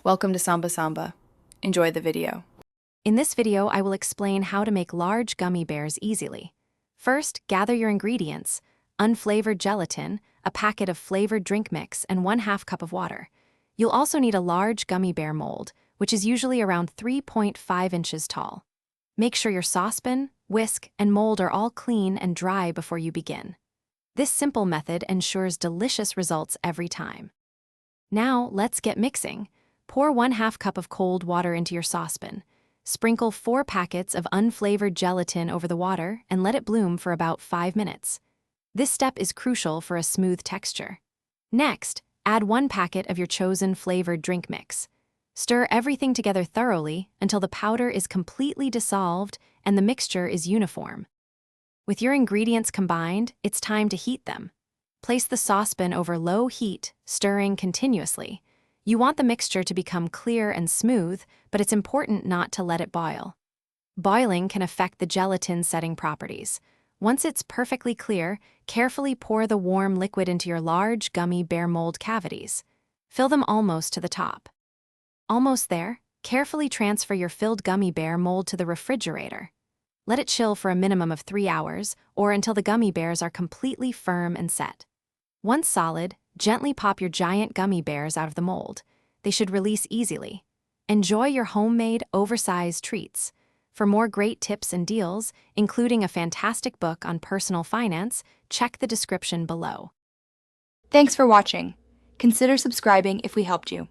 Welcome to Samba Samba. Enjoy the video. In this video, I will explain how to make large gummy bears easily. First, gather your ingredients: unflavored gelatin, a packet of flavored drink mix, and 1/2 cup of water. You'll also need a large gummy bear mold, which is usually around 3.5 inches tall. Make sure your saucepan, whisk, and mold are all clean and dry before you begin. This simple method ensures delicious results every time. Now, let's get mixing. Pour 1/2 cup of cold water into your saucepan. Sprinkle 4 packets of unflavored gelatin over the water and let it bloom for about 5 minutes. This step is crucial for a smooth texture. Next, add 1 packet of your chosen flavored drink mix. Stir everything together thoroughly until the powder is completely dissolved and the mixture is uniform. With your ingredients combined, it's time to heat them. Place the saucepan over low heat, stirring continuously. You want the mixture to become clear and smooth, but it's important not to let it boil. Boiling can affect the gelatin's setting properties. Once it's perfectly clear, carefully pour the warm liquid into your large gummy bear mold cavities. Fill them almost to the top. Almost there, carefully transfer your filled gummy bear mold to the refrigerator. Let it chill for a minimum of 3 hours, or until the gummy bears are completely firm and set. Once solid, gently pop your giant gummy bears out of the mold. They should release easily. Enjoy your homemade, oversized treats. For more great tips and deals, including a fantastic book on personal finance, check the description below. Thanks for watching. Consider subscribing if we helped you.